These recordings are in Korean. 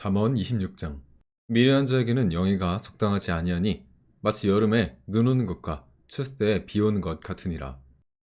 잠언 26장. 미련한 자에게는 영예가 적당하지 아니하니 마치 여름에 눈 오는 것과 추수 때에 비 오는 것 같으니라.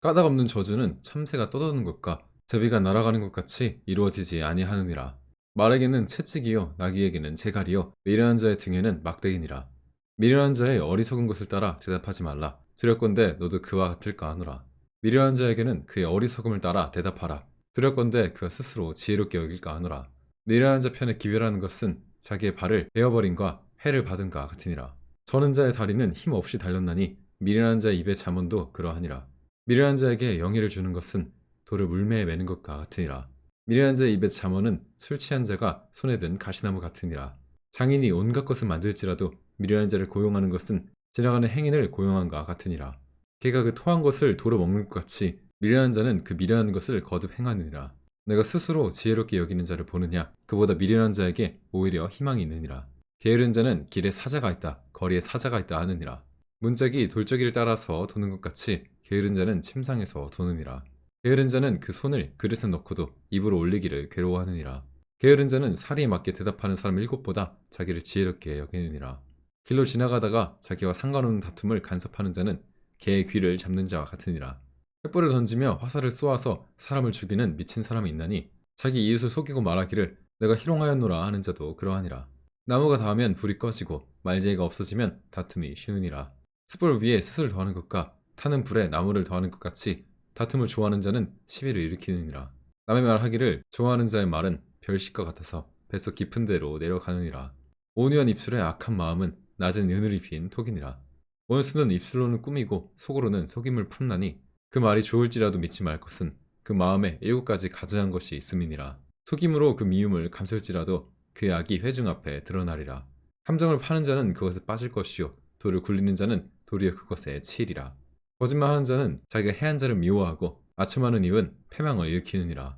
까닭 없는 저주는 참새가 떠도는 것과 제비가 날아가는 것 같이 이루어지지 아니하느니라. 말에게는 채찍이요 나귀에게는 재갈이요 미련한 자의 등에는 막대기니라. 미련한 자의 어리석은 것을 따라 대답하지 말라. 두렵건대 너도 그와 같을까 하노라. 미련한 자에게는 그의 어리석음을 따라 대답하라. 두렵건대 그가 스스로 지혜롭게 여길까 하노라. 미련한 자 편에 기별하는 것은 자기의 발을 베어버림과 해를 받은가 같으니라. 저는 자의 다리는 힘 없이 달렸나니 미련한 자의 입의 잠언도 그러하니라. 미련한 자에게 영예를 주는 것은 돌을 물매에 매는 것과 같으니라. 미련한 자의 입의 잠언은 술 취한 자가 손에 든 가시나무 같으니라. 장인이 온갖 것을 만들지라도 미련한 자를 고용하는 것은 지나가는 행인을 고용한가 같으니라. 걔가 그 토한 것을 도로 먹는 것 같이 미련한 자는 그 미련한 것을 거듭 행하느니라. 내가 스스로 지혜롭게 여기는 자를 보느냐? 그보다 미련한 자에게 오히려 희망이 있느니라. 게으른 자는 길에 사자가 있다, 거리에 사자가 있다 하느니라. 문짝이 돌적이를 따라서 도는 것 같이 게으른 자는 침상에서 도느니라. 게으른 자는 그 손을 그릇에 넣고도 입으로 올리기를 괴로워하느니라. 게으른 자는 사리에 맞게 대답하는 사람 7보다 자기를 지혜롭게 여기느니라. 길로 지나가다가 자기와 상관없는 다툼을 간섭하는 자는 개의 귀를 잡는 자와 같으니라. 횃불을 던지며 화살을 쏘아서 사람을 죽이는 미친 사람이 있나니 자기 이웃을 속이고 말하기를 내가 희롱하였노라 하는 자도 그러하니라. 나무가 닿으면 불이 꺼지고 말쟁이가 없어지면 다툼이 쉬우니라. 숯불 위에 숯을 더하는 것과 타는 불에 나무를 더하는 것 같이 다툼을 좋아하는 자는 시비를 일으키느니라. 남의 말하기를 좋아하는 자의 말은 별식과 같아서 뱃속 깊은 데로 내려가느니라. 온유한 입술에 악한 마음은 낮은 은을 입힌 톡이니라. 원수는 입술로는 꾸미고 속으로는 속임을 품나니 그 말이 좋을지라도 믿지 말 것은 그 마음에 7가지 가증한 것이 있음이니라. 속임으로 그 미움을 감설지라도 그의 악이 회중 앞에 드러나리라. 함정을 파는 자는 그것에 빠질 것이요 돌을 굴리는 자는 도리어 그것에 치이리라. 거짓말하는 자는 자기가 해한 자를 미워하고 아첨하는 입은 패망을 일으키느니라.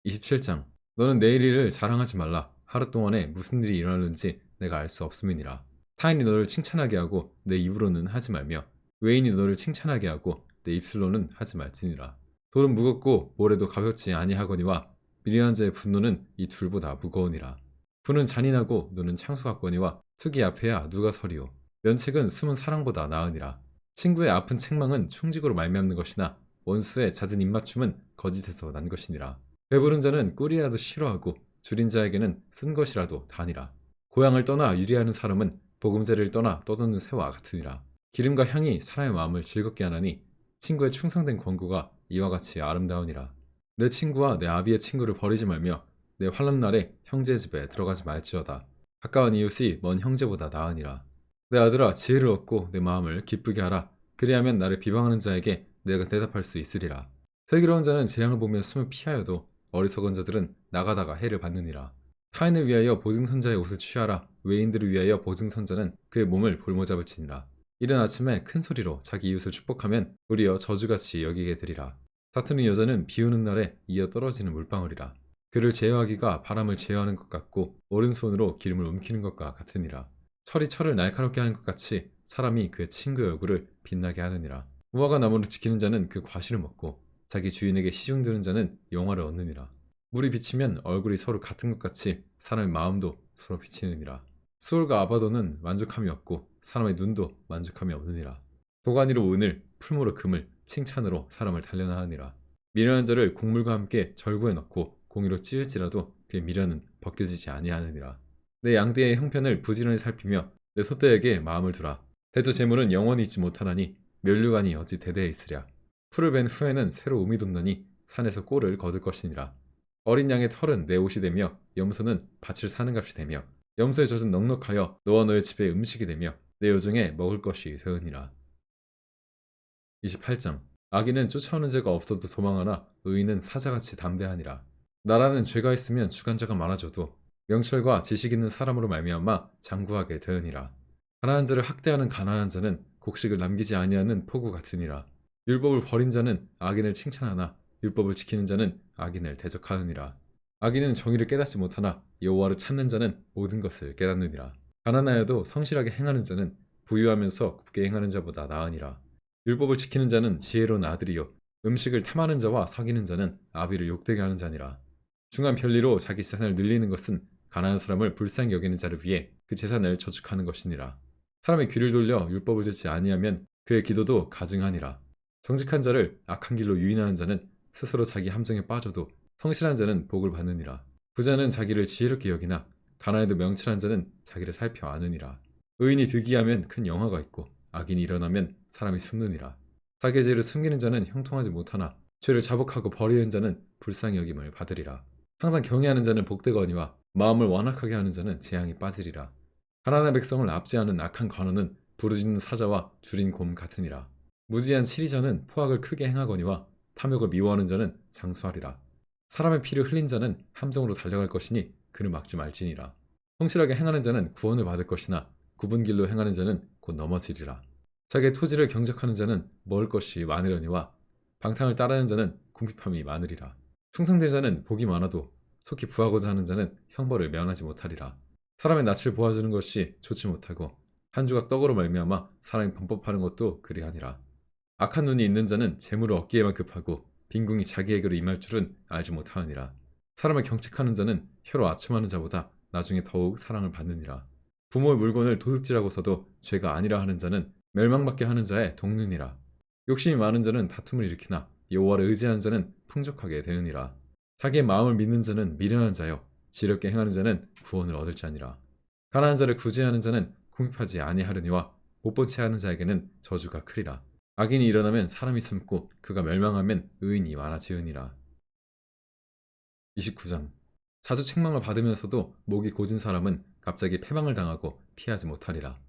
27장. 너는 내일 일을 자랑하지 말라. 하루 동안에 무슨 일이 일어나는지 내가 알 수 없음이니라. 타인이 너를 칭찬하게 하고 내 입으로는 하지 말며 외인이 너를 칭찬하게 하고 내 입술로는 하지 말지니라. 돌은 무겁고 모래도 가볍지 아니하거니와 미련한 자의 분노는 이 둘보다 무거우니라. 분은 잔인하고 눈은 창수 같거니와 투기 앞에야 누가 서리오. 면책은 숨은 사랑보다 나으니라. 친구의 아픈 책망은 충직으로 말미암는 것이나 원수의 잦은 입맞춤은 거짓에서 난 것이니라. 배부른 자는 꿀이라도 싫어하고 줄인 자에게는 쓴 것이라도 다니라. 고향을 떠나 유리하는 사람은 보금자리를 떠나 떠도는 새와 같으니라. 기름과 향이 사람의 마음을 즐겁게 하나니 친구의 충성된 권고가 이와 같이 아름다우니라. 내 친구와 내 아비의 친구를 버리지 말며 내 환난 날에 형제의 집에 들어가지 말지어다. 가까운 이웃이 먼 형제보다 나으니라. 내 아들아 지혜를 얻고 내 마음을 기쁘게 하라. 그리하면 나를 비방하는 자에게 내가 대답할 수 있으리라. 슬기로운 자는 재앙을 보며 숨을 피하여도 어리석은 자들은 나가다가 해를 받느니라. 타인을 위하여 보증선자의 옷을 취하라. 외인들을 위하여 보증선자는 그의 몸을 볼모잡을지니라. 이른 아침에 큰 소리로 자기 이웃을 축복하면 도리어 저주같이 여기게 되리라. 다투는 여자는 비 오는 날에 이어 떨어지는 물방울이라. 그를 제어하기가 바람을 제어하는 것 같고 오른손으로 기름을 움키는 것과 같으니라. 철이 철을 날카롭게 하는 것 같이 사람이 그의 친구의 얼굴을 빛나게 하느니라. 무화과 나무를 지키는 자는 그 과실을 먹고 자기 주인에게 시중드는 자는 영화를 얻느니라. 물이 비치면 얼굴이 서로 같은 것 같이 사람의 마음도 서로 비치느니라. 수월과 아바도는 만족함이 없고 사람의 눈도 만족함이 없느니라. 도가니로 은을, 풀무로 금을, 칭찬으로 사람을 단련하느니라. 미련한 자를 곡물과 함께 절구에 넣고 공의로 찌을지라도 그의 미련은 벗겨지지 아니하느니라. 내 양떼의 형편을 부지런히 살피며 내 소떼에게 마음을 두라. 대도 재물은 영원히 있지 못하나니 면류관이 어찌 대대에 있으랴. 풀을 벤 후에는 새로 음이 돋나니 산에서 꼴을 거둘 것이니라. 어린 양의 털은 내 옷이 되며 염소는 밭을 사는 값이 되며 염소의 젖은 넉넉하여 너와 너의 집에 음식이 되며 내 요정에 먹을 것이 되으니라. 28장. 악인은 쫓아오는 죄가 없어도 도망하나 의인은 사자같이 담대하니라. 나라는 죄가 있으면 주관자가 많아져도 명철과 지식 있는 사람으로 말미암아 장구하게 되으니라. 가난한 자를 학대하는 가난한 자는 곡식을 남기지 아니하는 포구 같으니라. 율법을 버린 자는 악인을 칭찬하나 율법을 지키는 자는 악인을 대적하느니라. 악인은 정의를 깨닫지 못하나 여호와를 찾는 자는 모든 것을 깨닫느니라. 가난하여도 성실하게 행하는 자는 부유하면서 곱게 행하는 자보다 나으니라. 율법을 지키는 자는 지혜로운 아들이요 음식을 탐하는 자와 사귀는 자는 아비를 욕되게 하는 자니라. 중한 편리로 자기 재산을 늘리는 것은 가난한 사람을 불쌍히 여기는 자를 위해 그 재산을 저축하는 것이니라. 사람의 귀를 돌려 율법을 듣지 아니하면 그의 기도도 가증하니라. 정직한 자를 악한 길로 유인하는 자는 스스로 자기 함정에 빠져도 성실한 자는 복을 받느니라. 부자는 자기를 지혜롭게 여기나 가난해도 명철한 자는 자기를 살펴 아느니라. 의인이 득이하면 큰 영화가 있고 악인이 일어나면 사람이 숨느니라. 자기의 죄를 숨기는 자는 형통하지 못하나 죄를 자복하고 버리는 자는 불쌍히 여김을 받으리라. 항상 경외하는 자는 복되거니와 마음을 완악하게 하는 자는 재앙이 빠지리라. 가난한 백성을 압제하는 악한 관원은 부르짖는 사자와 줄인 곰 같으니라. 무지한 치리자는 포악을 크게 행하거니와 탐욕을 미워하는 자는 장수하리라. 사람의 피를 흘린 자는 함정으로 달려갈 것이니 그를 막지 말지니라. 성실하게 행하는 자는 구원을 받을 것이나 굽은 길로 행하는 자는 곧 넘어지리라. 자기의 토지를 경작하는 자는 먹을 것이 많으려니와 방탕을 따르는 자는 궁핍함이 많으리라. 충성된 자는 복이 많아도 속히 부하고자 하는 자는 형벌을 면하지 못하리라. 사람의 낯을 보아주는 것이 좋지 못하고 한 조각 떡으로 말미암아 사람이 범법하는 것도 그리하니라. 악한 눈이 있는 자는 재물을 얻기에만 급하고 빈궁이 자기에게로 임할 줄은 알지 못하느니라. 사람을 경책하는 자는 혀로 아첨하는 자보다 나중에 더욱 사랑을 받느니라. 부모의 물건을 도둑질하고서도 죄가 아니라 하는 자는 멸망받게 하는 자의 동류니라. 욕심이 많은 자는 다툼을 일으키나 여호와를 의지하는 자는 풍족하게 되느니라. 자기의 마음을 믿는 자는 미련한 자요 지렵게 행하는 자는 구원을 얻을 자니라. 가난한 자를 구제하는 자는 궁핍하지 아니하려니와 못본 채 하는 자에게는 저주가 크리라. 악인이 일어나면 사람이 숨고 그가 멸망하면 의인이 많아지으니라. 29장. 자주 책망을 받으면서도 목이 고진 사람은 갑자기 패망을 당하고 피하지 못하리라.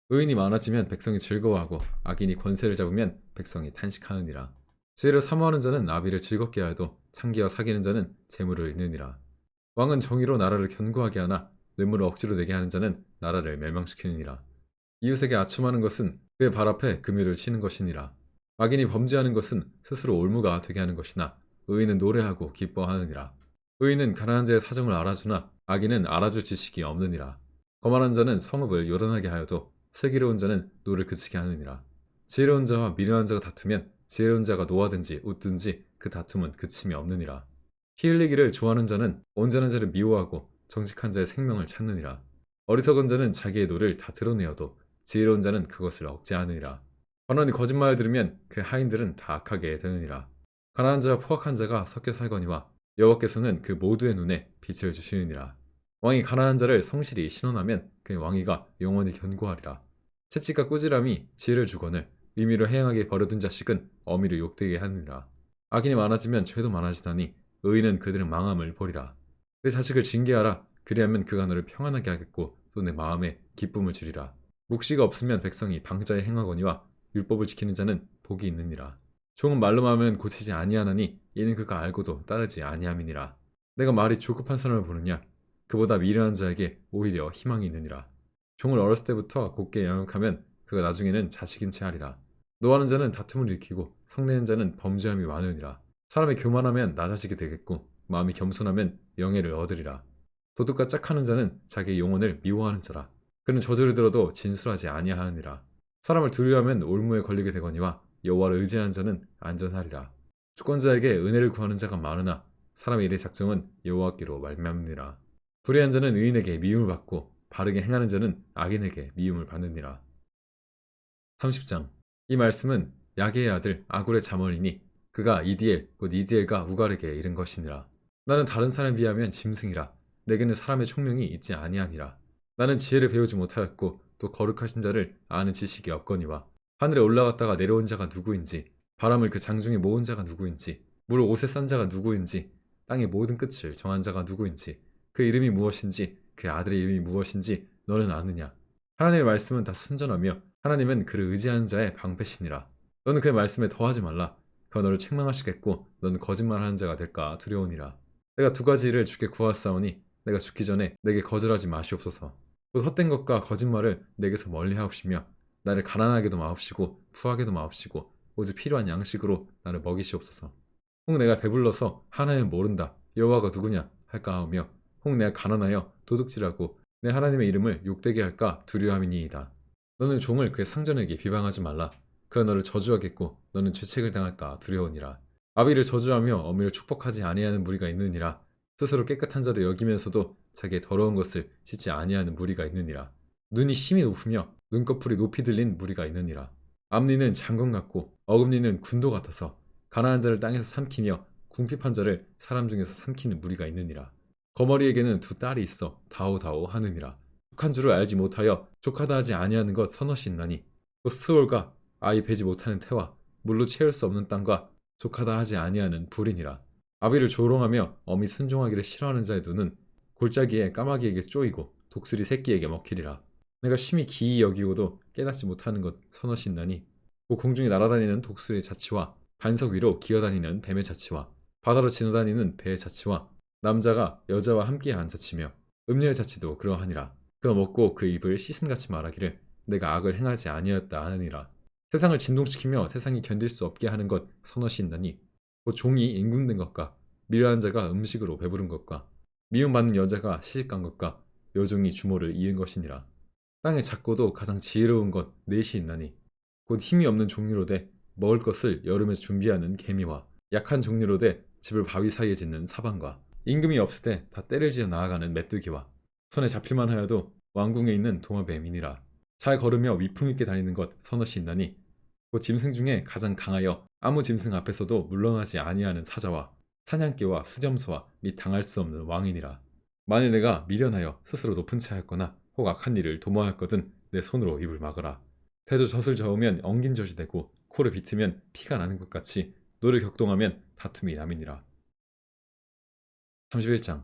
의인이 많아지면 백성이 즐거워하고 악인이 권세를 잡으면 백성이 탄식하느니라. 지혜를 사모하는 자는 나비를 즐겁게 하여도 창기와 사귀는 자는 재물을 잃느니라. 왕은 정의로 나라를 견고하게 하나 뇌물을 억지로 내게 하는 자는 나라를 멸망시키느니라. 이웃에게 아첨하는 것은 그의 발 앞에 금유를 치는 것이니라. 악인이 범죄하는 것은 스스로 올무가 되게 하는 것이나 의인은 노래하고 기뻐하느니라. 의인은 가난한 자의 사정을 알아주나 악인은 알아줄 지식이 없느니라. 거만한 자는 성읍을 요란하게 하여도 슬기로운 자는 노를 그치게 하느니라. 지혜로운 자와 미련한 자가 다투면 지혜로운 자가 노하든지 웃든지 그 다툼은 그침이 없느니라. 피 흘리기를 좋아하는 자는 온전한 자를 미워하고 정직한 자의 생명을 찾느니라. 어리석은 자는 자기의 노를 다 드러내어도 지혜로운 자는 그것을 억제하느니라. 관원이 거짓말을 들으면 그 하인들은 다 악하게 되느니라. 가난한 자와 포악한 자가 섞여 살거니와 여호와께서는 그 모두의 눈에 빛을 주시느니라. 왕이 가난한 자를 성실히 신원하면 그의 왕위가 영원히 견고하리라. 채찍과 꾸지람이 지혜를 주거늘 의미로 행하게 버려둔 자식은 어미를 욕되게 하느니라. 악인이 많아지면 죄도 많아지다니 의인은 그들의 망함을 보리라. 내 자식을 징계하라. 그리하면 그가 너를 평안하게 하겠고 또 내 마음에 기쁨을 주리라. 묵시가 없으면 백성이 방자에 행하거니와 율법을 지키는 자는 복이 있느니라. 종은 말로 하면 고치지 아니하나니 이는 그가 알고도 따르지 아니함이니라. 내가 말이 조급한 사람을 보느냐? 그보다 미련한 자에게 오히려 희망이 있느니라. 종을 어렸을 때부터 곱게 양육하면 그가 나중에는 자식인 채 하리라. 노하는 자는 다툼을 일으키고 성내는 자는 범죄함이 많으니라. 사람이 교만하면 낮아지게 되겠고 마음이 겸손하면 영예를 얻으리라. 도둑과 짝하는 자는 자기의 영혼을 미워하는 자라. 그는 저주를 들어도 진술하지 아니하느니라. 사람을 두려워하면 올무에 걸리게 되거니와 여호와를 의지하는 자는 안전하리라. 주권자에게 은혜를 구하는 자가 많으나 사람의 일의 작정은 여호와께로 말미암느니라. 불의한 자는 의인에게 미움을 받고 바르게 행하는 자는 악인에게 미움을 받느니라. 30장. 이 말씀은 야게의 아들 아굴의 자언이니 그가 이디엘 곧 이디엘과 우갈에게 이른 것이니라. 나는 다른 사람에 비하면 짐승이라. 내게는 사람의 총명이 있지 아니하니라. 나는 지혜를 배우지 못하였고 또 거룩하신 자를 아는 지식이 없거니와 하늘에 올라갔다가 내려온 자가 누구인지 바람을 그 장중에 모은 자가 누구인지 물을 옷에 싼 자가 누구인지 땅의 모든 끝을 정한 자가 누구인지 그 이름이 무엇인지 그 아들의 이름이 무엇인지 너는 아느냐? 하나님의 말씀은 다 순전하며 하나님은 그를 의지하는 자의 방패시니라. 너는 그의 말씀에 더하지 말라. 그가 너를 책망하시겠고 너는 거짓말하는 자가 될까 두려우니라. 내가 두 가지 일을 주께 구하사오니 내가 죽기 전에 내게 거절하지 마시옵소서. 곧 헛된 것과 거짓말을 내게서 멀리 하옵시며 나를 가난하게도 마옵시고 부하게도 마옵시고 오직 필요한 양식으로 나를 먹이시옵소서. 혹 내가 배불러서 하나님을 모른다 여호와가 누구냐 할까 하오며 혹 내가 가난하여 도둑질하고 내 하나님의 이름을 욕되게 할까 두려움이니이다. 너는 종을 그의 상전에게 비방하지 말라. 그가 너를 저주하겠고 너는 죄책을 당할까 두려우니라. 아비를 저주하며 어미를 축복하지 아니하는 무리가 있느니라. 스스로 깨끗한 자로 여기면서도 자기의 더러운 것을 씻지 아니하는 무리가 있느니라. 눈이 심히 높으며 눈꺼풀이 높이 들린 무리가 있느니라. 앞니는 장군 같고 어금니는 군도 같아서 가난한 자를 땅에서 삼키며 궁핍한 자를 사람 중에서 삼키는 무리가 있느니라. 거머리에게는 두 딸이 있어 다오다오 하느니라. 족한 줄을 알지 못하여 족하다 하지 아니하는 것 서너시 있나니 또 스올과 아이 베지 못하는 태와 물로 채울 수 없는 땅과 족하다 하지 아니하는 불이니라. 아비를 조롱하며 어미 순종하기를 싫어하는 자의 눈은 골짜기에 까마귀에게 쪼이고 독수리 새끼에게 먹히리라. 내가 심히 기이 여기고도 깨닫지 못하는 것 서너시 있나니 그 공중에 날아다니는 독수리의 자치와 반석 위로 기어다니는 뱀의 자치와 바다로 지나다니는 배의 자치와 남자가 여자와 함께한 자치며 음녀의 자치도 그러하니라. 그가 먹고 그 입을 씻음같이 말하기를 내가 악을 행하지 아니하였다 하느니라. 세상을 진동시키며 세상이 견딜 수 없게 하는 것 서너시 있나니 곧 종이 임금된 것과 미련한 자가 음식으로 배부른 것과 미움받는 여자가 시집간 것과 여종이 주모를 이은 것이니라. 땅의 작고도 가장 지혜로운 것 넷이 있나니 곧 힘이 없는 종류로되 먹을 것을 여름에 준비하는 개미와 약한 종류로되 집을 바위 사이에 짓는 사방과 임금이 없을 때 다 때를 지어 나아가는 메뚜기와 손에 잡힐만 하여도 왕궁에 있는 도마뱀이니라. 잘 걸으며 위품 있게 다니는 것 서너시 있나니 곧 짐승 중에 가장 강하여 아무 짐승 앞에서도 물러나지 아니하는 사자와 사냥개와 수점소와 및 당할 수 없는 왕이니라. 만일 내가 미련하여 스스로 높은 채 하였거나 혹 악한 일을 도모하였거든 내 손으로 입을 막으라. 태조 젖을 저으면 엉긴 젖이 되고 코를 비트면 피가 나는 것 같이 노를 격동하면 다툼이 남이니라. 31장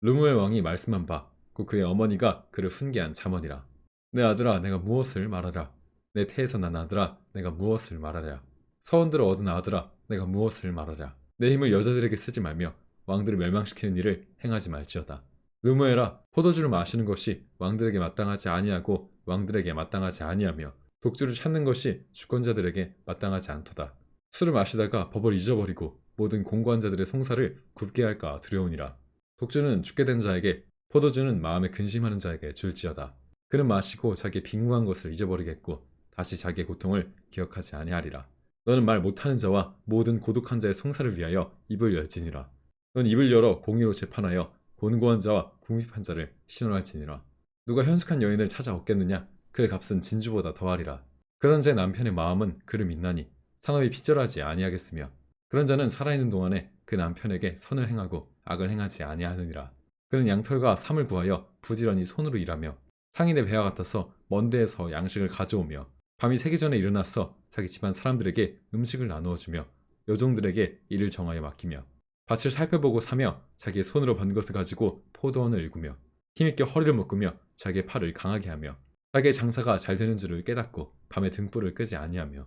르무엘 왕이 말씀한 바 곧 그의 어머니가 그를 훈계한 잠언이라. 내 아들아 내가 무엇을 말하랴. 내 태에서 난 아들아 내가 무엇을 말하랴. 서원들을 얻은 아들아 내가 무엇을 말하랴. 내 힘을 여자들에게 쓰지 말며 왕들을 멸망시키는 일을 행하지 말지어다. 르무엘아 포도주를 마시는 것이 왕들에게 마땅하지 아니하고 왕들에게 마땅하지 아니하며 독주를 찾는 것이 주권자들에게 마땅하지 않도다. 술을 마시다가 법을 잊어버리고 모든 공고한 자들의 송사를 굽게 할까 두려우니라. 독주는 죽게 된 자에게 포도주는 마음에 근심하는 자에게 줄지어다. 그는 마시고 자기의 빈궁한 것을 잊어버리겠고 다시 자기의 고통을 기억하지 아니하리라. 너는 말 못하는 자와 모든 고독한 자의 송사를 위하여 입을 열지니라. 넌 입을 열어 공의로 재판하여 곤고한 자와 궁핍한 자를 신원할지니라. 누가 현숙한 여인을 찾아 얻겠느냐? 그의 값은 진주보다 더하리라. 그런 자의 남편의 마음은 그를 믿나니 상업이 핏절하지 아니하겠으며 그런 자는 살아있는 동안에 그 남편에게 선을 행하고 악을 행하지 아니하느니라. 그는 양털과 삼을 구하여 부지런히 손으로 일하며 상인의 배와 같아서 먼 데에서 양식을 가져오며 밤이 새기 전에 일어나서 자기 집안 사람들에게 음식을 나누어 주며 여종들에게 일을 정하여 맡기며 밭을 살펴보고 사며 자기의 손으로 번 것을 가지고 포도원을 일구며 힘있게 허리를 묶으며 자기의 팔을 강하게 하며 자기의 장사가 잘 되는 줄을 깨닫고 밤에 등불을 끄지 아니하며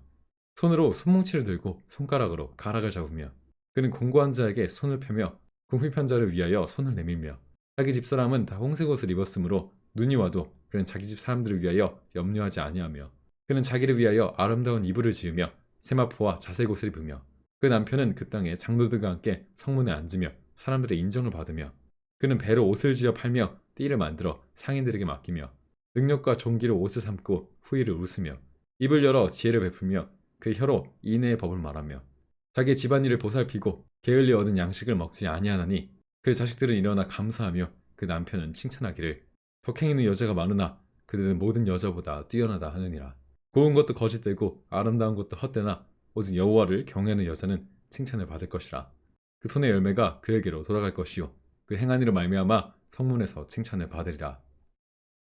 손으로 손뭉치를 들고 손가락으로 가락을 잡으며 그는 공고한 자에게 손을 펴며 궁핍한 자를 위하여 손을 내밀며 자기 집사람은 다 홍색 옷을 입었으므로 눈이 와도 그는 자기 집 사람들을 위하여 염려하지 아니하며 그는 자기를 위하여 아름다운 이불을 지으며 세마포와 자색 옷을 입으며 그 남편은 그 땅에 장로들과 함께 성문에 앉으며 사람들의 인정을 받으며 그는 배로 옷을 지어 팔며 띠를 만들어 상인들에게 맡기며 능력과 종기로 옷을 삼고 후일을 웃으며 입을 열어 지혜를 베풀며 그 혀로 인애의 법을 말하며 자기의 집안일을 보살피고 게을리 얻은 양식을 먹지 아니하나니 그 자식들은 일어나 감사하며 그 남편은 칭찬하기를 덕행 있는 여자가 많으나 그들은 모든 여자보다 뛰어나다 하느니라. 고운 것도 거짓되고 아름다운 것도 헛되나 오직 여호와를 경외하는 여자는 칭찬을 받을 것이라. 그 손의 열매가 그에게로 돌아갈 것이요 그 행한 일을 말미암아 성문에서 칭찬을 받으리라.